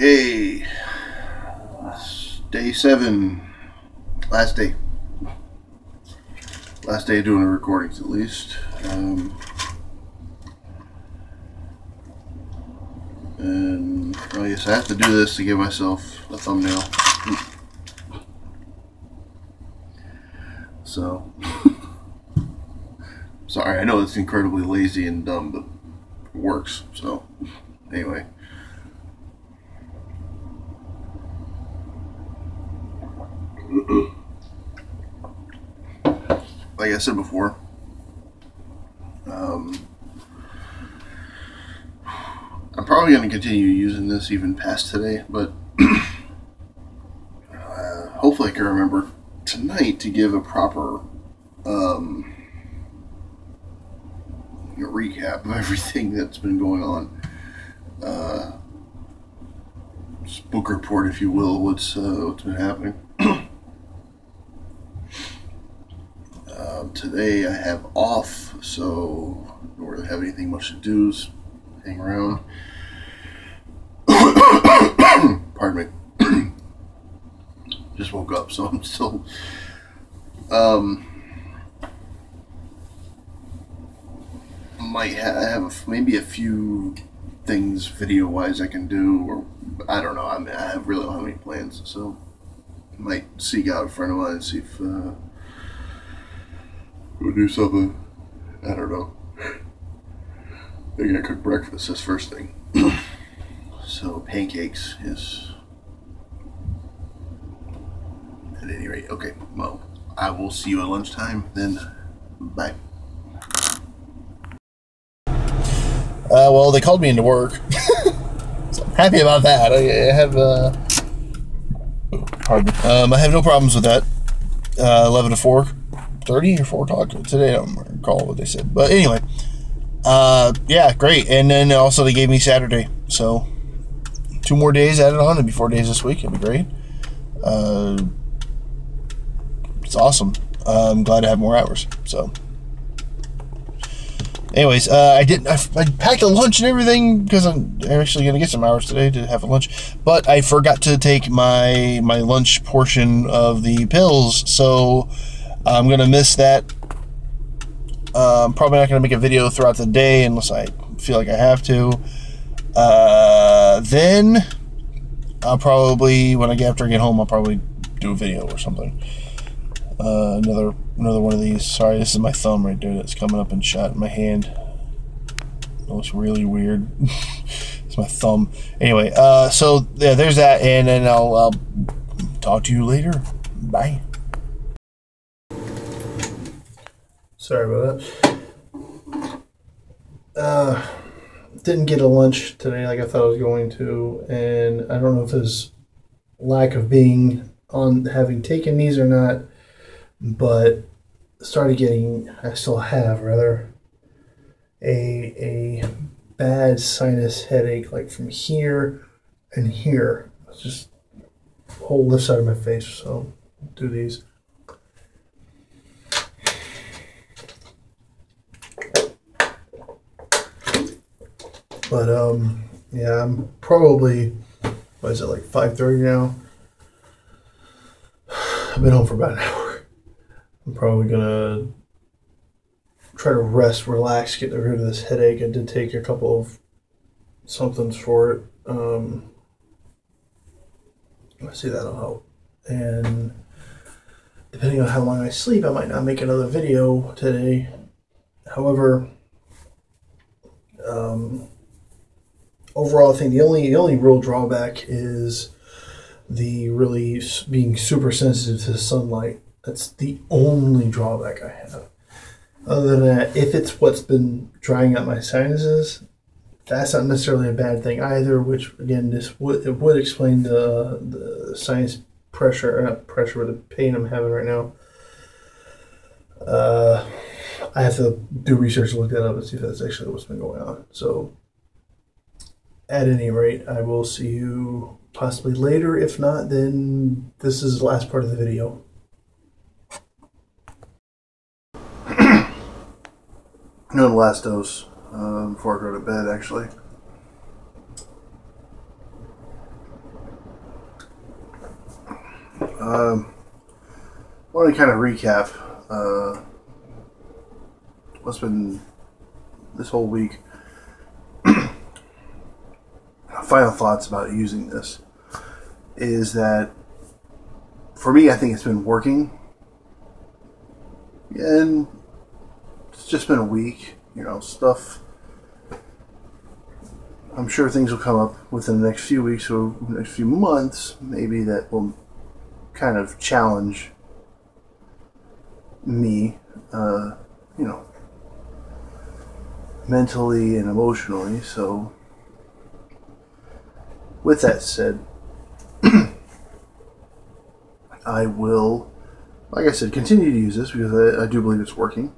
Okay, it's day 7, last day doing the recordings at least. And I guess I have to do this to give myself a thumbnail. So, sorry, I know it's incredibly lazy and dumb, but it works. So, anyway. Like I said before, I'm probably going to continue using this even past today, but hopefully I can remember tonight to give a proper recap of everything that's been going on. Book report, if you will, what's been happening. Today I have off, so I don't really have anything much to do. Just hang around. Pardon me. Just woke up, so I'm still might have maybe a few things video wise I can do, or I don't know. I mean, I really don't have any plans, so I might seek out a friend of mine and see if we'll do something. I don't know. They're gonna cook breakfast. That's first thing. So pancakes is at any rate. Okay, well, I will see you at lunchtime then. Bye. Well, they called me into work. So I'm happy about that. I have pardon me. I have no problems with that. 11 to 4:30 or 4 o'clock today. I don't recall what they said, but anyway, yeah, great. And then also they gave me Saturday, so 2 more days added on. It'll be 4 days this week. It'll be great. It's awesome. I'm glad to have more hours. So, anyways, I packed a lunch and everything because I'm actually gonna get some hours today to have a lunch, but I forgot to take my lunch portion of the pills, so I'm gonna miss that. I'm probably not gonna make a video throughout the day unless I feel like I have to. Then I'll probably, after I get home, I'll probably do a video or something. Another one of these. Sorry, this is my thumb right there that's coming up and shot in my hand. It looks really weird. It's my thumb. Anyway, so yeah, there's that, and then I'll talk to you later. Bye. Sorry about that. Didn't get a lunch today like I thought I was going to, and I don't know if it's lack of being on having taken these or not, but I still have rather a bad sinus headache, like from here and here. It's just the whole left side of my face. So I'll do these. But yeah, I'm probably, what is it, like 5:30 now? I've been home for about an hour. I'm probably gonna try to rest, relax, get rid of this headache. I did take a couple of somethings for it. I see that'll help. And depending on how long I sleep, I might not make another video today. However, overall, I think the only real drawback is the really being super sensitive to the sunlight. That's the only drawback I have. Other than that, if it's what's been drying out my sinuses, that's not necessarily a bad thing either, which again, it would explain the sinus pressure, not pressure, but the pain I'm having right now. I have to do research to look that up and see if that's actually what's been going on. So, at any rate, I will see you possibly later. If not, then this is the last part of the video. No, the last dose before I go to bed, actually. want to kind of recap what's been this whole week. Final thoughts about using this is that for me, I think it's been working, and it's just been a week. You know, stuff. I'm sure things will come up within the next few weeks or next few months, maybe, that will kind of challenge me, you know, mentally and emotionally. So, with that said, I will, like I said, continue to use this because I do believe it's working.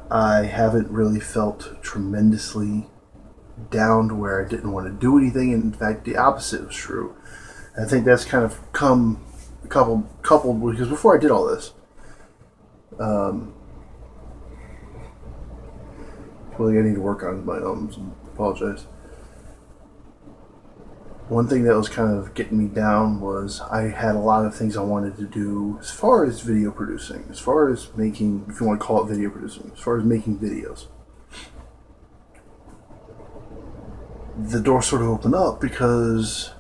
I haven't really felt tremendously down to where I didn't want to do anything. In fact, the opposite was true. I think that's kind of come coupled because before I did all this, really I need to work on my apologize. One thing that was kind of getting me down was I had a lot of things I wanted to do as far as video producing, as far as making, if you want to call it video producing, as far as making videos. The door sort of opened up because,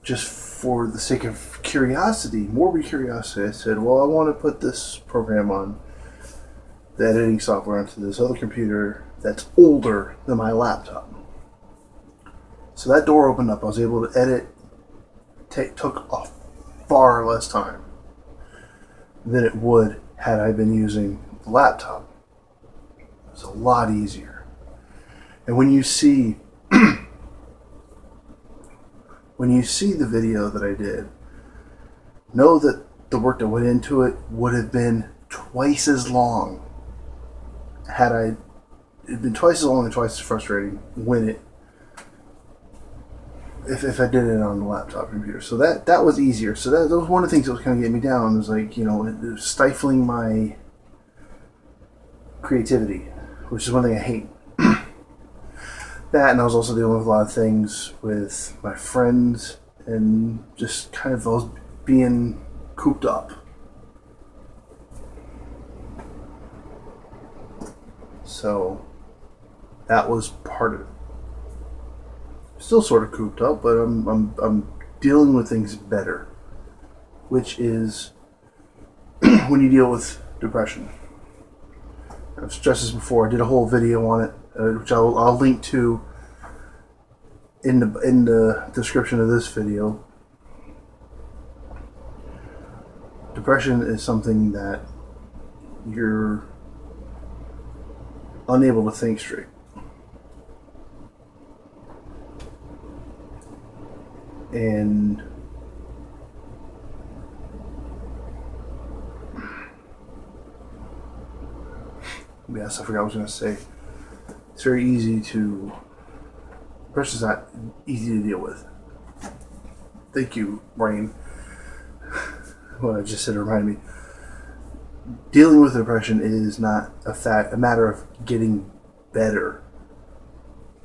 just for the sake of curiosity, morbid curiosity, I said, well, I want to put this program on, the editing software, onto this other computer that's older than my laptop. So that door opened up. I was able to edit. Took a far less time than it would had I been using the laptop. It was a lot easier. And when you see the video that I did, know that the work that went into it would have been twice as long had it'd been twice as long and twice as frustrating if I did it on the laptop computer. So that was easier. So that was one of the things that was kind of getting me down. It was like, you know, it was stifling my creativity, which is one thing I hate. That, and I was also dealing with a lot of things with my friends, and just kind of I was being cooped up. So that was part of it. Still sort of cooped up, but I'm dealing with things better, which is when you deal with depression. I've stressed this before. I did a whole video on it, which I'll link to in the description of this video. Depression is something that you're unable to think straight. And yes, I forgot what I was going to say. It's very easy to... Depression's not easy to deal with. Thank you, brain. What I just said reminded me. Dealing with depression is not a matter of getting better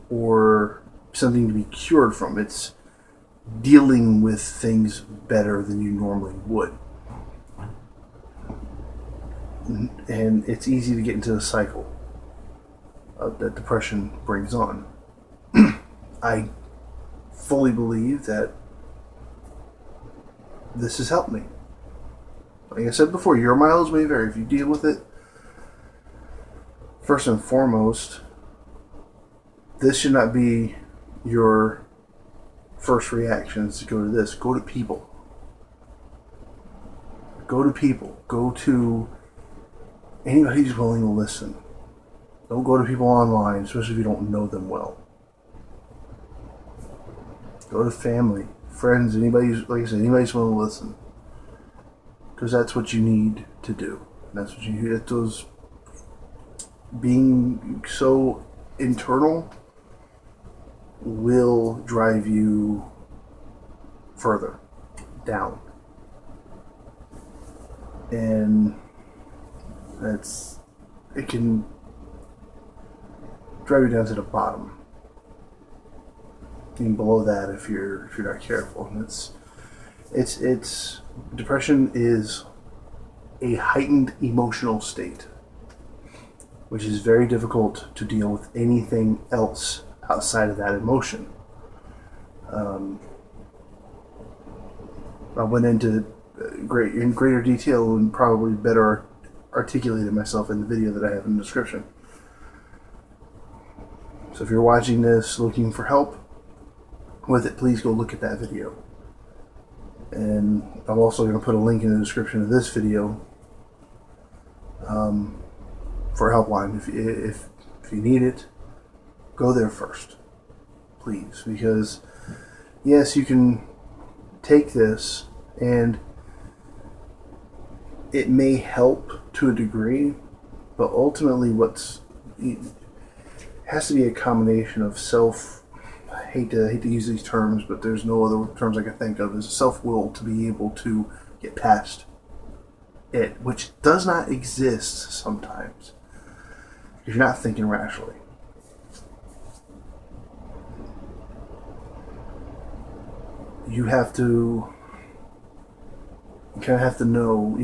or something to be cured from. It's dealing with things better than you normally would. And it's easy to get into the cycle that depression brings on. I fully believe that this has helped me. Like I said before, your mileage may vary. If you deal with it, first and foremost, this should not be your first reaction is to go to this. Go to people. Go to people. Go to anybody who's willing to listen. Don't go to people online, especially if you don't know them well. Go to family, friends, anybody who's, like I said, anybody who's willing to listen. Because that's what you need to do. That's what you need. Those being so internal will drive you further down. And it can drive you down to the bottom. And below that if you're not careful. And It's depression is a heightened emotional state, which is very difficult to deal with anything else outside of that emotion. I went into in greater detail and probably better articulated myself in the video that I have in the description. So if you're watching this looking for help with it, please go look at that video. And I'm also going to put a link in the description of this video for a helpline. If you need it, go there first, please. Because yes, you can take this and it may help to a degree, but ultimately it has to be a combination of I hate to use these terms, but there's no other terms I can think of, is self-will to be able to get past it, which does not exist sometimes if you're not thinking rationally. You kind of have to know.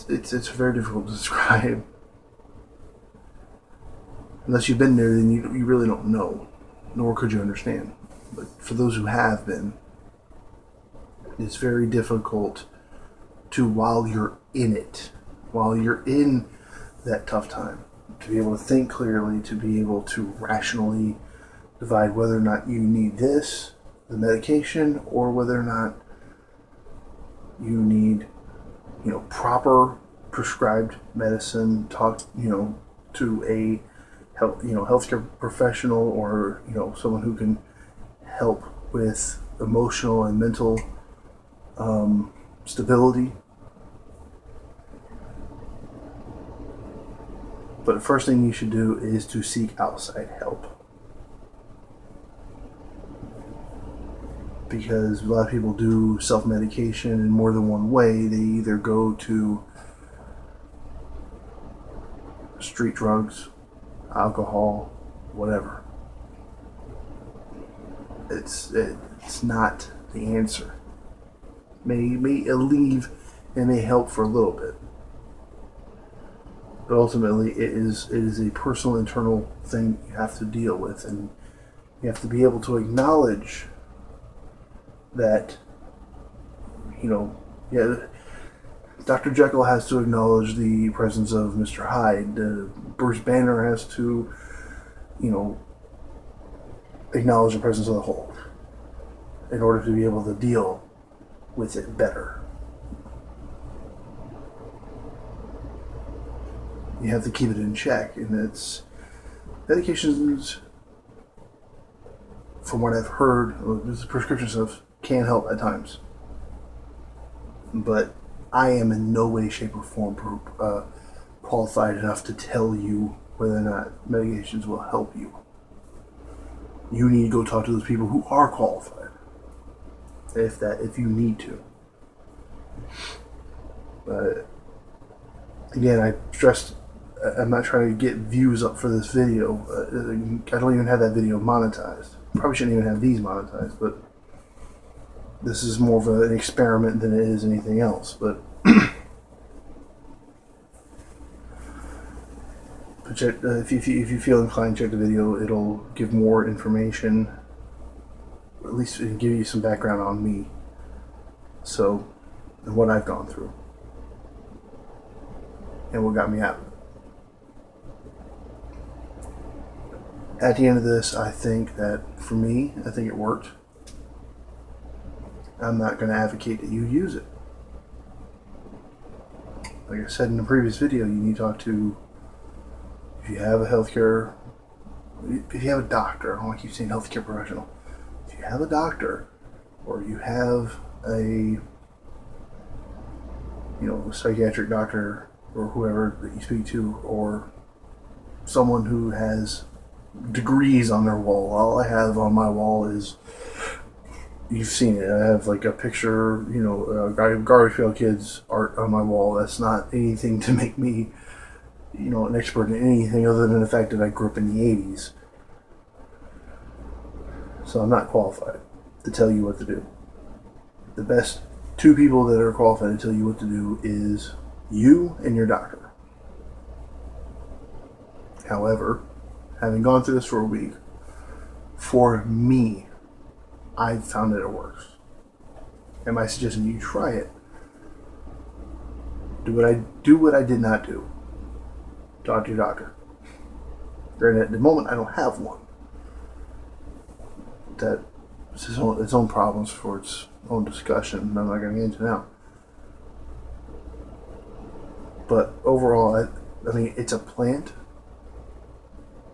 It's very difficult to describe. Unless you've been there, then you really don't know, nor could you understand. But for those who have been, it's very difficult to, while you're in it, while you're in that tough time, to be able to think clearly, to be able to rationally divide whether or not you need the medication, or whether or not you need, proper prescribed medicine, to a healthcare professional, or someone who can help with emotional and mental stability. But the first thing you should do is to seek outside help, because a lot of people do self-medication in more than one way. They either go to street drugs, alcohol, whatever. It's not the answer. May alleviate and may help for a little bit, but ultimately it is a personal internal thing you have to deal with, and you have to be able to acknowledge that, Dr. Jekyll has to acknowledge the presence of Mr. Hyde. Bruce Banner has to, acknowledge the presence of the Hulk in order to be able to deal with it better. You have to keep it in check, and it's medications, from what I've heard, this prescription stuff can help at times, but I am in no way, shape, or form qualified enough to tell you whether or not medications will help you. You need to go talk to those people who are qualified, if you need to. But again, I stressed, I'm not trying to get views up for this video. I don't even have that video monetized. Probably shouldn't even have these monetized, but this is more of an experiment than it is anything else. But check, if you feel inclined, check the video. It'll give more information, or at least it'll give you some background on me, and what I've gone through, and what got me out. At the end of this, I think that, for me, I think it worked. I'm not going to advocate that you use it. Like I said in the previous video, you need to talk to, if you have a doctor, I don't want to keep saying healthcare professional. If you have a doctor, or you have a psychiatric doctor, or whoever that you speak to, or someone who has degrees on their wall. All I have on my wall is, you've seen it, I have like a picture, Garbage Pail Kids art on my wall. That's not anything to make me, an expert in anything other than the fact that I grew up in the 80s. So I'm not qualified to tell you what to do. The best two people that are qualified to tell you what to do is you and your doctor. However, having gone through this for a week, for me, I've found that it works. Am I suggesting you try it? Do what I did not do. Talk to your doctor. Granted, at the moment, I don't have one. That it's its own problems for its own discussion. I'm not going to get into now. But overall, I mean, it's a plant.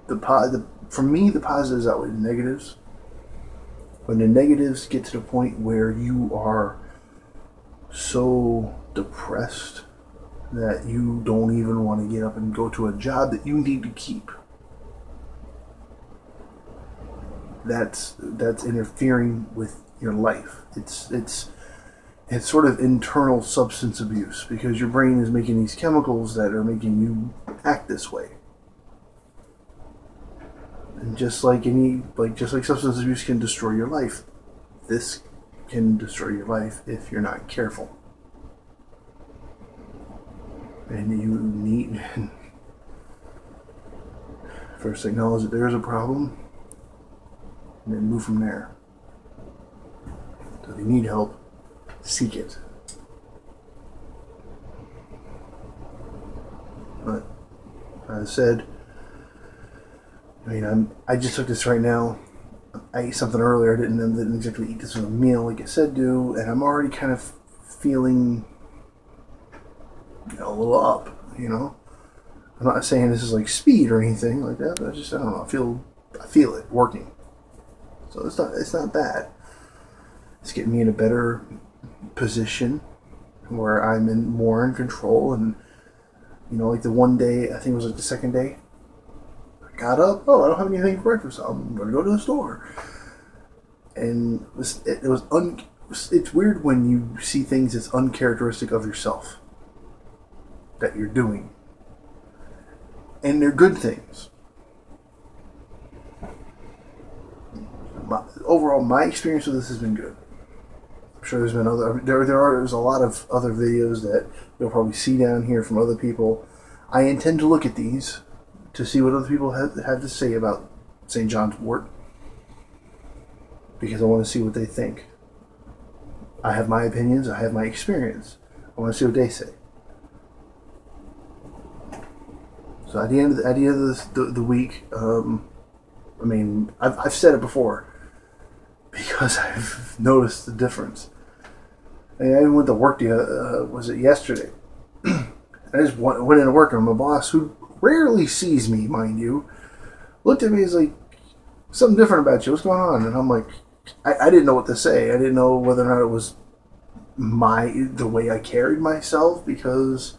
For me, the positives outweigh the negatives. When the negatives get to the point where you are so depressed that you don't even want to get up and go to a job that you need to keep, that's interfering with your life. It's sort of internal substance abuse, because your brain is making these chemicals that are making you act this way. And just like substance abuse can destroy your life, this can destroy your life if you're not careful. And you need first acknowledge that there is a problem, and then move from there. So if you need help, seek it. But as I said, I just took this right now. I ate something earlier. I didn't exactly eat this with a meal like I said do, and I'm already kind of feeling, a little up. I'm not saying this is like speed or anything like that, but I don't know. I feel it working. So it's not bad. It's getting me in a better position where I'm more in control. And like the one day, I think it was like the second day, I got up. Oh, I don't have anything for breakfast. I'm going to go to the store. And it's weird when you see things that's uncharacteristic of yourself that you're doing, and they're good things. Overall, my experience with this has been good. I'm sure there's been there's a lot of other videos that you'll probably see down here from other people. I intend to look at these to see what other people have to say about St. John's Wort, because I want to see what they think. I have my opinions. I have my experience. I want to see what they say. So at the end of the week, I've said it before, because I've noticed the difference. I even went to work was it yesterday? I just went into work, and my boss, who rarely sees me, mind you, looked at me as like, something different about you. What's going on? And I'm like, I didn't know what to say. I didn't know whether or not it was the way I carried myself, because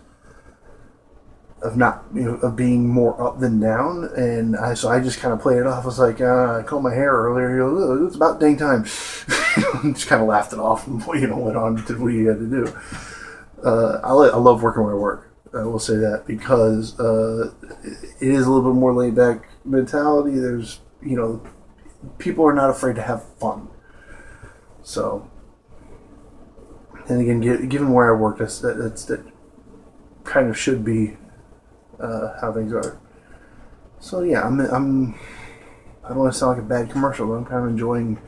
of not, of being more up than down. And so I just kind of played it off. I was like, I combed my hair earlier. It's about dang time. Just kind of laughed it off and went on to what you had to do. I love working where I work. I will say that, because it is a little bit more laid back mentality. There's, people are not afraid to have fun. So, and again, given where I work, that kind of should be how things are. So yeah, I don't want to sound like a bad commercial, but I'm kind of enjoying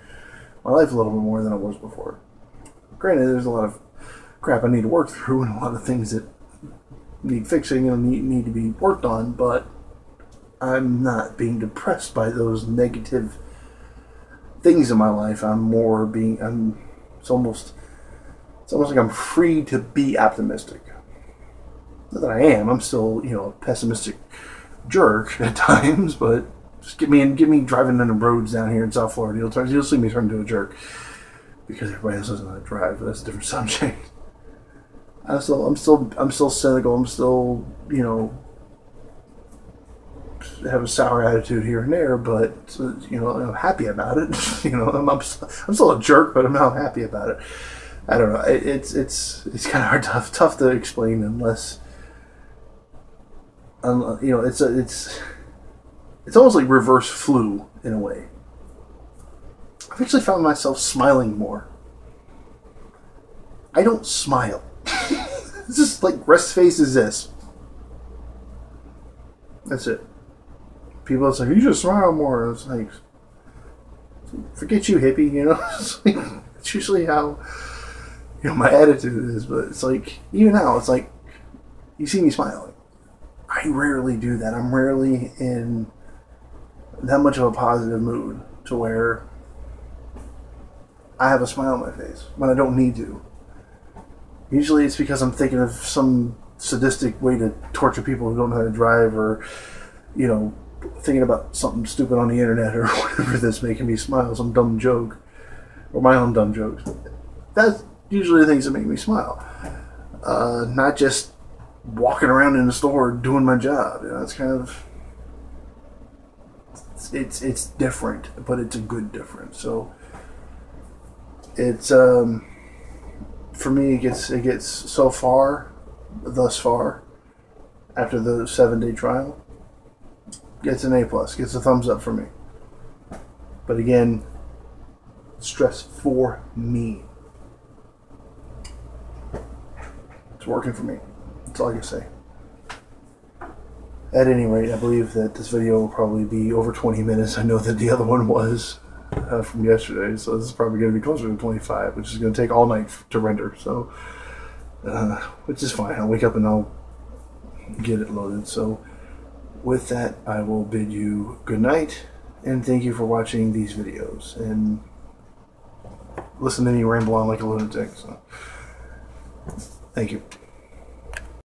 my life a little bit more than I was before. Granted, there's a lot of crap I need to work through, and a lot of things that need fixing and need to be worked on, but I'm not being depressed by those negative things in my life. It's almost like I'm free to be optimistic. Not that I am. I'm still, a pessimistic jerk at times, but just get me driving on the roads down here in South Florida. You'll see me turn into a jerk, because everybody else doesn't know how to drive, but that's a different subject. I'm still cynical. I'm still, have a sour attitude here and there, but I'm happy about it. I'm still a jerk, but I'm not happy about it. I don't know. It's kind of tough to explain unless, it's almost like reverse flu in a way. I've actually found myself smiling more. I don't smile. It's just like rest face is this. That's it. People are like, you should smile more. It's like, forget you, hippie, you know? It's usually how, my attitude is, but it's like, even now, it's like, you see me smiling. I rarely do that. I'm rarely in that much of a positive mood to where I have a smile on my face when I don't need to. Usually it's because I'm thinking of some sadistic way to torture people who don't know how to drive, or, thinking about something stupid on the internet or whatever that's making me smile, some dumb joke, or my own dumb jokes. That's usually the things that make me smile. Not just walking around in the store doing my job. It's kind of, it's different, but it's a good difference. So it's for me, it gets so far, thus far, after the 7-day trial, gets an A+, gets a thumbs up for me. But again, stress for me. It's working for me. That's all I can say. At any rate, I believe that this video will probably be over 20 minutes. I know that the other one was from yesterday, so this is probably going to be closer to 25, which is going to take all night to render. So, which is fine. I'll wake up and I'll get it loaded. So, with that, I will bid you good night, and thank you for watching these videos, and listen to me ramble on like a lunatic. So, thank you.